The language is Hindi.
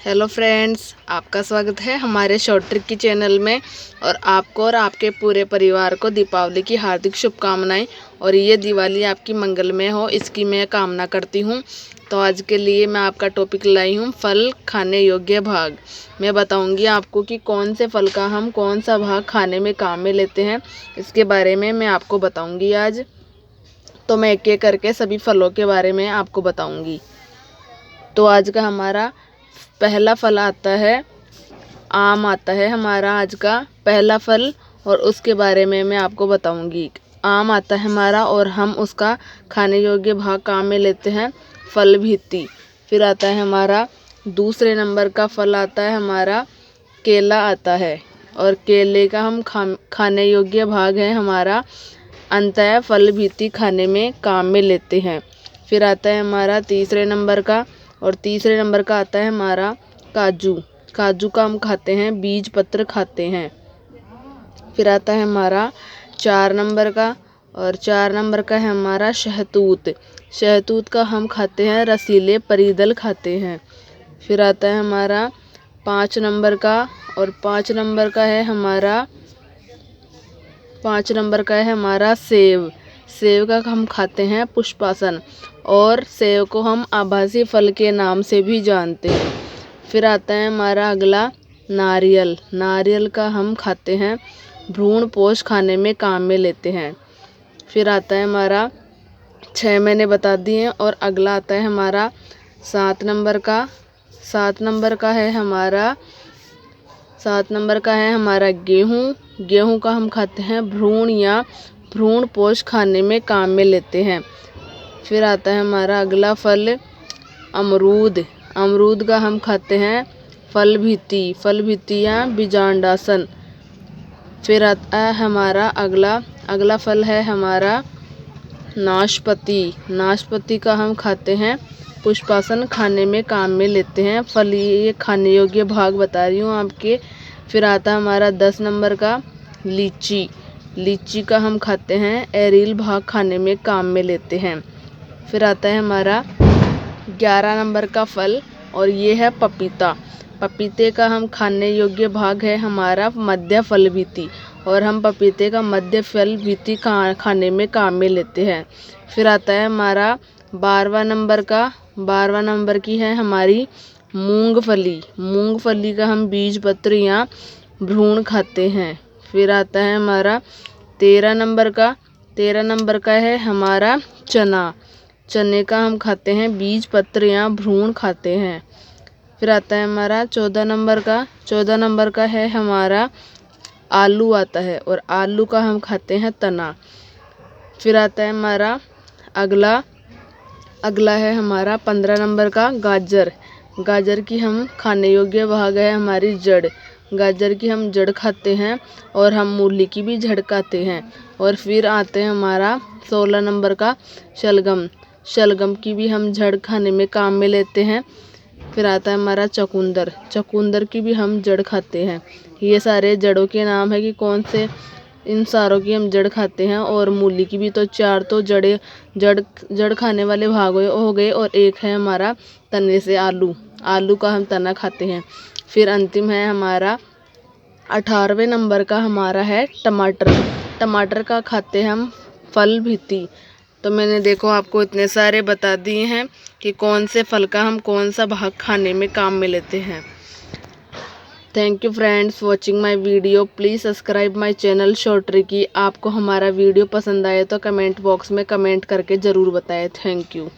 हेलो फ्रेंड्स, आपका स्वागत है हमारे शॉर्ट ट्रिक की चैनल में। और आपको और आपके पूरे परिवार को दीपावली की हार्दिक शुभकामनाएं। और ये दिवाली आपकी मंगलमय हो, इसकी मैं कामना करती हूँ। तो आज के लिए मैं आपका टॉपिक लाई हूँ फल खाने योग्य भाग। मैं बताऊँगी आपको कि कौन से फल का हम कौन सा भाग खाने में काम में लेते हैं, इसके बारे में मैं आपको बताऊँगी आज। तो मैं एक एक करके सभी फलों के बारे में आपको बताऊँगी। तो आज का हमारा पहला फल आता है आम। आता है हमारा आज का पहला फल, और उसके बारे में मैं आपको बताऊंगी। आम आता है हमारा, और हम उसका खाने योग्य भाग काम में लेते हैं फल भीती। फिर आता है हमारा दूसरे नंबर का फल आता है हमारा केला आता है, और केले का हम खाने योग्य भाग है हमारा अंतः फल भीती खाने में काम में लेते हैं। फिर आता है हमारा तीसरे नंबर का, और तीसरे नंबर का आता है हमारा काजू। काजू का हम खाते हैं, बीज पत्र खाते हैं। फिर आता है हमारा 4 नंबर का, और 4 नंबर का है हमारा शहतूत। शहतूत का हम खाते हैं, रसीले परिदल खाते हैं। फिर आता है हमारा 5 नंबर का, और 5 नंबर का है हमारा सेब। सेब का हम खाते हैं पुष्पासन, और सेब को हम आभासी फल के नाम से भी जानते हैं। फिर आता है हमारा अगला नारियल। नारियल का हम खाते हैं भ्रूण पोष खाने में काम में लेते हैं। फिर आता है हमारा 6 मैंने बता दिए हैं, और अगला आता है हमारा 7 नंबर का। 7 नंबर का है हमारा गेहूँ। गेहूँ का हम खाते हैं भ्रूण या भ्रूण पोष खाने में काम में लेते हैं। फिर आता है हमारा अगला फल अमरूद। अमरूद का हम खाते हैं फल भीती या बीजांडासन। फिर आता है हमारा अगला फल है हमारा नाशपाती। नाशपाती का हम खाते हैं पुष्पासन खाने में काम में लेते हैं फल। ये खाने योग्य भाग बता रही हूँ आपके। फिर आता है हमारा 10 नंबर का लीची। लीची का हम खाते हैं एरिल भाग खाने में काम में लेते हैं। फिर आता है हमारा 11 नंबर का फल, और ये है पपीता। पपीते का हम खाने योग्य भाग है हमारा मध्य फल भीती, और हम पपीते का मध्य फल भीती खाने में काम में लेते हैं। फिर आता है हमारा 12वां नंबर का। 12वां नंबर की है हमारी मूंगफली। मूंगफली का हम बीज पत्र या भ्रूण खाते हैं। फिर आता है हमारा 13 नंबर का। 13 नंबर का है हमारा चना। चने का हम खाते हैं बीज पत्र या भ्रूण खाते हैं। फिर आता है हमारा 14 नंबर का। 14 नंबर का है हमारा आलू आता है, और आलू का हम खाते हैं तना। फिर आता है हमारा अगला है हमारा 15 नंबर का गाजर। गाजर की हम खाने योग्य भाग है हमारी जड़। गाजर की हम जड़ खाते हैं, और हम मूली की भी जड़ खाते हैं। और फिर आते हैं हमारा 16 नंबर का शलगम। शलगम की भी हम जड़ खाने में काम में लेते हैं। फिर आता है हमारा चकुंदर। चकुंदर की भी हम जड़ खाते हैं। ये सारे जड़ों के नाम है कि कौन से इन सारों की हम जड़ खाते हैं। और मूली की भी तो 4 तो जड़ खाने वाले भाग हो गए, और एक है हमारा तने से आलू। आलू का हम तना खाते हैं। फिर अंतिम है हमारा 18वें नंबर का हमारा है टमाटर। टमाटर का खाते हम फल भीती। तो मैंने देखो आपको इतने सारे बता दिए हैं कि कौन से फल का हम कौन सा भाग खाने में काम में लेते हैं। Thank you friends watching my video. Please subscribe my channel short trick की। आपको हमारा वीडियो पसंद आए तो कमेंट बॉक्स में कमेंट करके ज़रूर बताएं। Thank you.